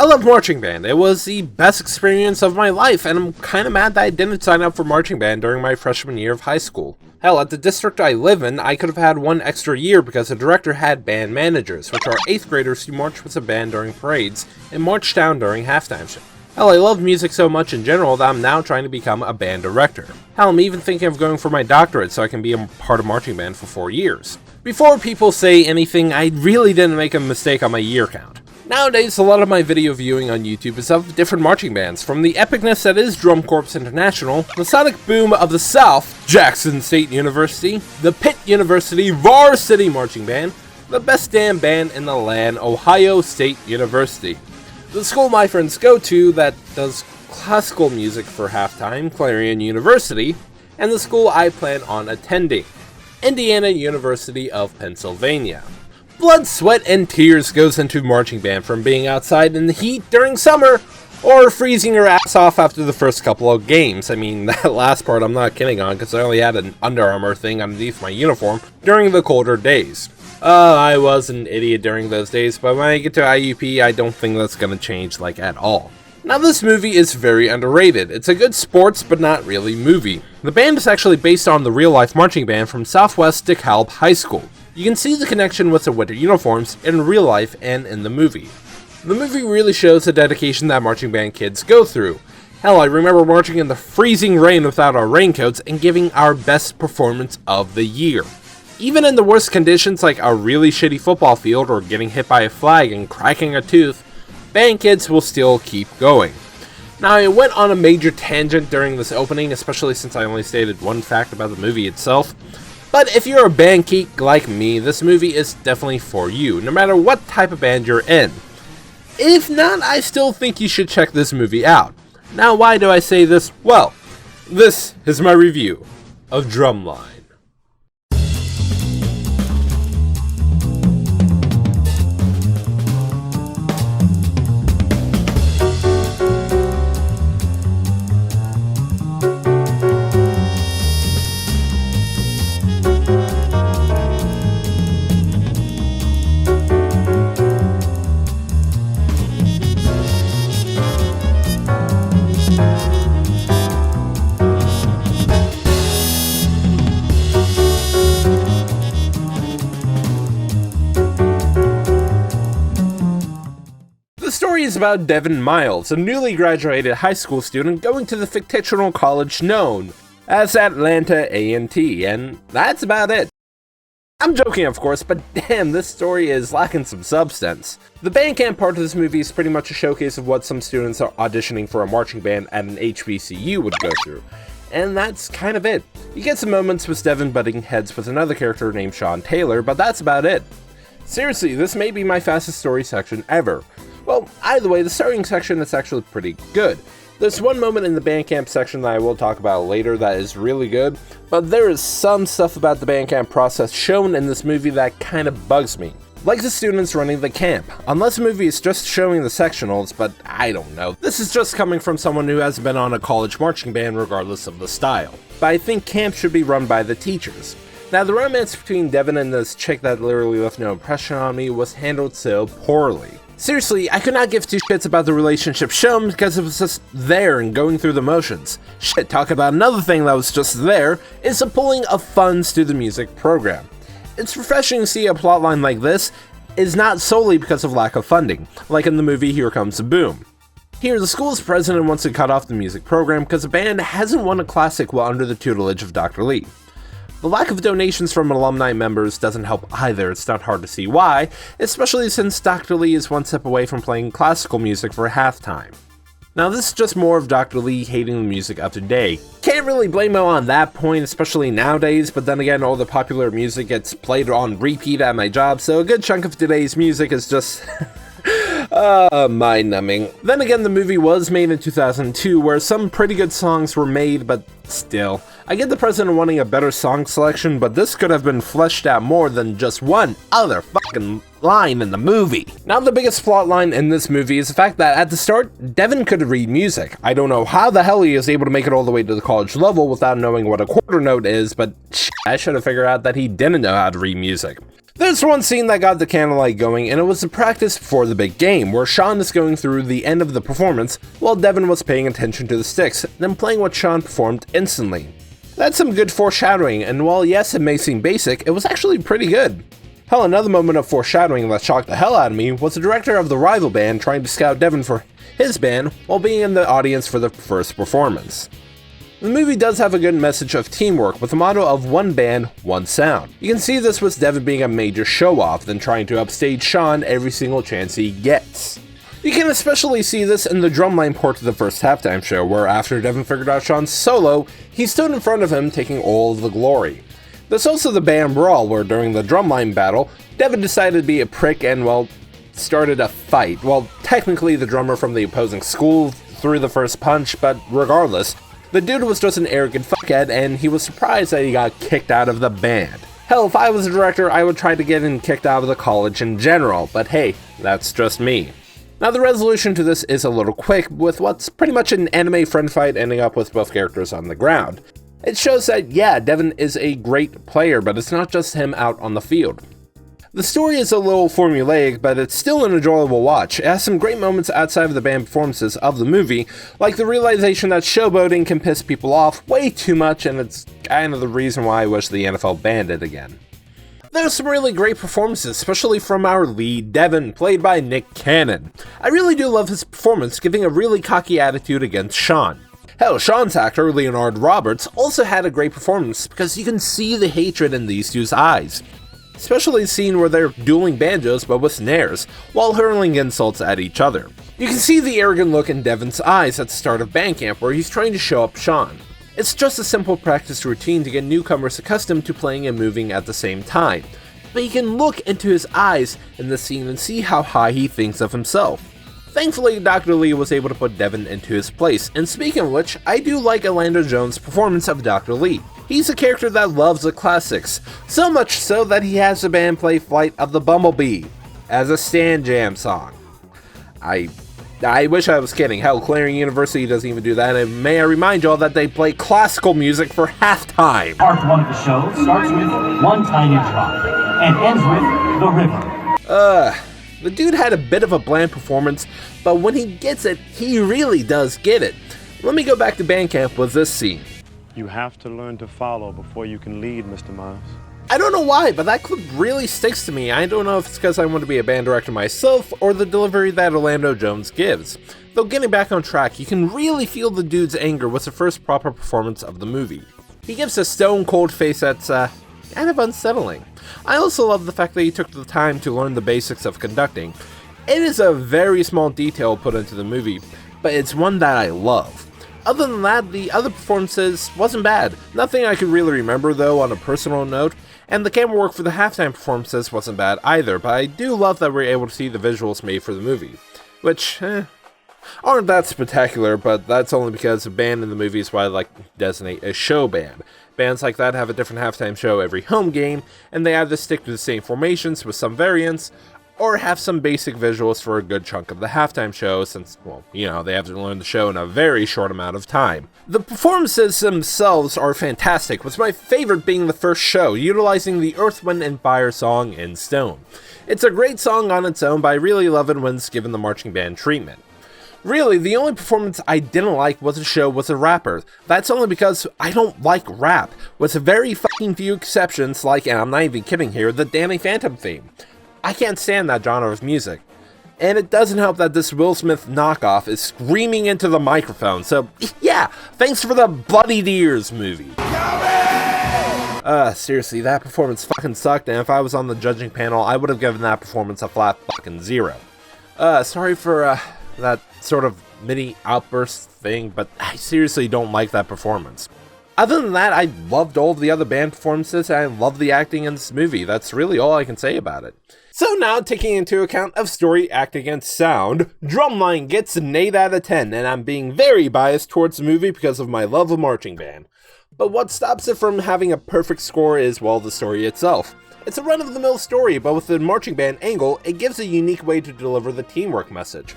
I love marching band. It was the best experience of my life, and I'm kinda mad that I didn't sign up for marching band during my freshman year of high school. Hell, at the district I live in, I could have had one extra year because the director had band managers, which are 8th graders who march with a band during parades and march down during halftime show. Hell, I love music so much in general that I'm now trying to become a band director. Hell, I'm even thinking of going for my doctorate so I can be a part of marching band for 4 years. Before people say anything, I really didn't make a mistake on my year count. Nowadays, a lot of my video viewing on YouTube is of different marching bands, from the epicness that is Drum Corps International, the Sonic Boom of the South, Jackson State University, the Pitt University Varsity Marching Band, the best damn band in the land, Ohio State University. The school my friends go to that does classical music for halftime, Clarion University, and the school I plan on attending, Indiana University of Pennsylvania. Blood, sweat, and tears goes into marching band, from being outside in the heat during summer, or freezing your ass off after the first couple of games. I mean, that last part I'm not kidding on, because I only had an Under Armour thing underneath my uniform during the colder days. I was an idiot during those days, but when I get to IUP, I don't think that's gonna change, like, at all. Now, this movie is very underrated. It's a good sports, but not really movie. The band is actually based on the real-life marching band from Southwest DeKalb High School. You can see the connection with the winter uniforms in real life and in the movie. The movie really shows the dedication that marching band kids go through. Hell, I remember marching in the freezing rain without our raincoats and giving our best performance of the year. Even in the worst conditions like a really shitty football field or getting hit by a flag and cracking a tooth, band kids will still keep going. Now, I went on a major tangent during this opening, especially since I only stated one fact about the movie itself. But if you're a band geek like me, this movie is definitely for you, no matter what type of band you're in. If not, I still think you should check this movie out. Now, why do I say this? Well, this is my review of Drumline. The story is about Devin Miles, a newly graduated high school student going to the fictional college known as Atlanta A&T, and that's about it. I'm joking, of course, but damn, this story is lacking some substance. The band camp part of this movie is pretty much a showcase of what some students are auditioning for a marching band at an HBCU would go through, and that's kind of it. You get some moments with Devin butting heads with another character named Sean Taylor, but that's about it. Seriously, this may be my fastest story section ever. Well, either way, the starting section is actually pretty good. There's one moment in the Bandcamp section that I will talk about later that is really good, but there is some stuff about the Bandcamp process shown in this movie that kind of bugs me. Like the students running the camp. Unless the movie is just showing the sectionals, but I don't know. This is just coming from someone who hasn't been on a college marching band regardless of the style. But I think camp should be run by the teachers. Now, the romance between Devin and this chick that literally left no impression on me was handled so poorly. Seriously, I could not give two shits about the relationship shown because it was just there and going through the motions. Shit, talk about another thing that was just there, is the pulling of funds to the music program. It's refreshing to see a plotline like this is not solely because of lack of funding, like in the movie Here Comes the Boom. Here, the school's president wants to cut off the music program because the band hasn't won a classic while under the tutelage of Dr. Lee. The lack of donations from alumni members doesn't help either. It's not hard to see why, especially since Dr. Lee is one step away from playing classical music for halftime. Now, this is just more of Dr. Lee hating the music of today. Can't really blame him on that point, especially nowadays, but then again, all the popular music gets played on repeat at my job, so a good chunk of today's music is just mind-numbing. Then again, the movie was made in 2002, where some pretty good songs were made, but still. I get the president wanting a better song selection, but this could have been fleshed out more than just one other fucking line in the movie. Now, the biggest plot line in this movie is the fact that at the start, Devin could read music. I don't know how the hell he is able to make it all the way to the college level without knowing what a quarter note is, but I should have figured out that he didn't know how to read music. There's one scene that got the candlelight going, and it was the practice before the big game, where Sean is going through the end of the performance while Devin was paying attention to the sticks, then playing what Sean performed instantly. That's some good foreshadowing, and while yes, it may seem basic, it was actually pretty good. Hell, another moment of foreshadowing that shocked the hell out of me was the director of the rival band trying to scout Devin for his band while being in the audience for the first performance. The movie does have a good message of teamwork with the motto of one band, one sound. You can see this with Devin being a major show-off than trying to upstage Sean every single chance he gets. You can especially see this in the Drumline port of the first halftime show, where after Devin figured out Sean's solo, he stood in front of him taking all of the glory. There's also the band brawl, where during the Drumline battle, Devin decided to be a prick and, well, started a fight. Well, technically the drummer from the opposing school threw the first punch, but regardless, the dude was just an arrogant fuckhead, and he was surprised that he got kicked out of the band. Hell, if I was a director, I would try to get him kicked out of the college in general, but hey, that's just me. Now, the resolution to this is a little quick, with what's pretty much an anime friend fight ending up with both characters on the ground. It shows that, yeah, Devin is a great player, but it's not just him out on the field. The story is a little formulaic, but it's still an enjoyable watch. It has some great moments outside of the band performances of the movie, like the realization that showboating can piss people off way too much, and it's kind of the reason why I wish the NFL banned it again. There's some really great performances, especially from our lead, Devin, played by Nick Cannon. I really do love his performance, giving a really cocky attitude against Sean. Hell, Sean's actor, Leonard Roberts, also had a great performance because you can see the hatred in these two's eyes. Especially the scene where they're dueling banjos but with snares, while hurling insults at each other. You can see the arrogant look in Devin's eyes at the start of band camp where he's trying to show up Sean. It's just a simple practice routine to get newcomers accustomed to playing and moving at the same time, but you can look into his eyes in the scene and see how high he thinks of himself. Thankfully, Dr. Lee was able to put Devin into his place, and speaking of which, I do like Orlando Jones' performance of Dr. Lee. He's a character that loves the classics, so much so that he has the band play Flight of the Bumblebee as a stand jam song. I wish I was kidding. Hell, Clarion University doesn't even do that, and may I remind y'all that they play classical music for halftime. Part 1 of the show starts with One Tiny Drop and ends with The River. The dude had a bit of a bland performance, but when he gets it, he really does get it. Let me go back to Bandcamp with this scene. You have to learn to follow before you can lead, Mr. Miles. I don't know why, but that clip really sticks to me. I don't know if it's because I want to be a band director myself, or the delivery that Orlando Jones gives. Though getting back on track, you can really feel the dude's anger with the first proper performance of the movie. He gives a stone-cold face that's, kind of unsettling. I also love the fact that he took the time to learn the basics of conducting. It is a very small detail put into the movie, but it's one that I love. Other than that, the other performances wasn't bad. Nothing I could really remember though on a personal note, and the camera work for the halftime performances wasn't bad either, but I do love that we're able to see the visuals made for the movie. Which, aren't that spectacular, but that's only because a band in the movie is what I like to designate a show band. Bands like that have a different halftime show every home game, and they either stick to the same formations with some variants, or have some basic visuals for a good chunk of the halftime show since, well, you know, they have to learn the show in a very short amount of time. The performances themselves are fantastic, with my favorite being the first show, utilizing the Earth, Wind, and Fire song in Stone. It's a great song on its own, but I really love it when it's given the marching band treatment. Really, the only performance I didn't like was a show with a rapper. That's only because I don't like rap, with very fucking few exceptions like, and I'm not even kidding here, the Danny Phantom theme. I can't stand that genre of music. And it doesn't help that this Will Smith knockoff is screaming into the microphone, so yeah, thanks for the Bloody Deers movie. Seriously, that performance fucking sucked, and if I was on the judging panel, I would have given that performance a flat fucking 0. Sorry for, that sort of mini outburst thing, but I seriously don't like that performance. Other than that, I loved all of the other band performances, and I love the acting in this movie. That's really all I can say about it. So now, taking into account of story, acting, and sound, Drumline gets an 8 out of 10, and I'm being very biased towards the movie because of my love of marching band. But what stops it from having a perfect score is, well, the story itself. It's a run-of-the-mill story, but with the marching band angle, it gives a unique way to deliver the teamwork message.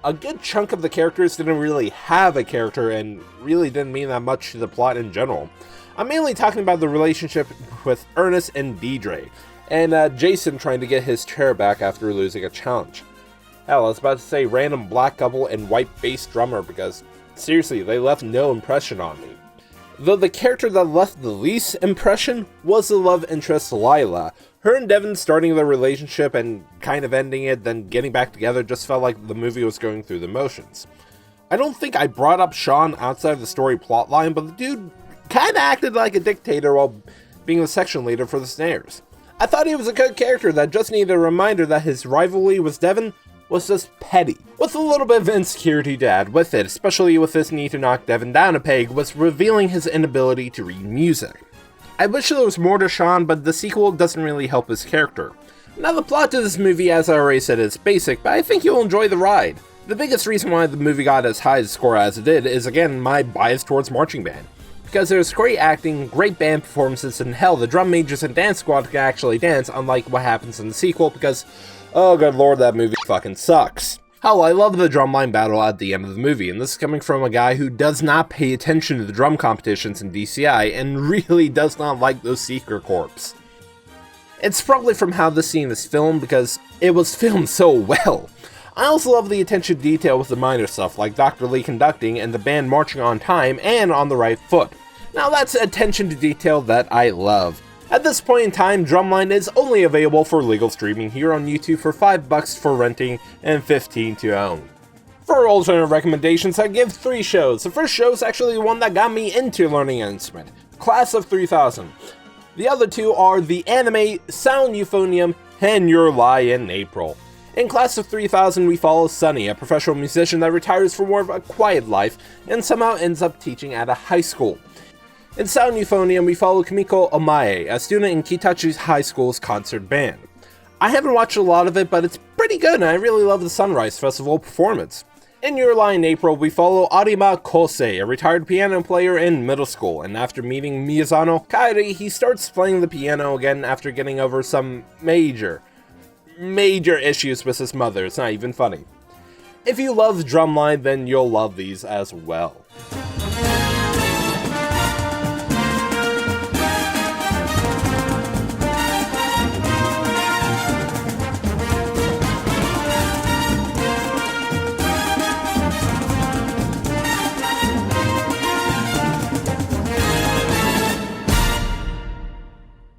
A good chunk of the characters didn't really have a character and really didn't mean that much to the plot in general. I'm mainly talking about the relationship with Ernest and Deidre. and Jason trying to get his chair back after losing a challenge. Hell, I was about to say random black couple and white bass drummer because, seriously, they left no impression on me. Though the character that left the least impression was the love interest Lila. Her and Devin starting their relationship and kind of ending it, then getting back together just felt like the movie was going through the motions. I don't think I brought up Sean outside of the story plotline, but the dude kinda acted like a dictator while being the section leader for the snares. I thought he was a good character that just needed a reminder that his rivalry with Devin was just petty, with a little bit of insecurity to add with it, especially with this need to knock Devin down a peg, was revealing his inability to read music. I wish there was more to Sean, but the sequel doesn't really help his character. Now the plot to this movie, as I already said, is basic, but I think you'll enjoy the ride. The biggest reason why the movie got as high a score as it did is again my bias towards marching band. Because there's great acting, great band performances, and hell, the drum majors and dance squad can actually dance, unlike what happens in the sequel, because, oh good lord, that movie fucking sucks. Hell, I love the drumline battle at the end of the movie, and this is coming from a guy who does not pay attention to the drum competitions in DCI, and really does not like those Seeker Corps. It's probably from how this scene is filmed, because it was filmed so well. I also love the attention to detail with the minor stuff, like Dr. Lee conducting and the band marching on time and on the right foot. Now that's attention to detail that I love. At this point in time, Drumline is only available for legal streaming here on YouTube for $5 for renting and $15 to own. For alternative recommendations, I give 3 shows. The first show is actually the one that got me into learning an instrument, Class of 3000. The other 2 are the anime Sound Euphonium and Your Lie in April. In Class of 3000, we follow Sunny, a professional musician that retires for more of a quiet life and somehow ends up teaching at a high school. In Sound Euphonium, we follow Kimiko Omae, a student in Kitachi's high school's concert band. I haven't watched a lot of it, but it's pretty good and I really love the Sunrise Festival performance. In Your Lie in April, we follow Arima Kosei, a retired piano player in middle school, and after meeting Miyazano Kairi, he starts playing the piano again after getting over some major issues with his mother. It's not even funny. If you love Drumline, then you'll love these as well.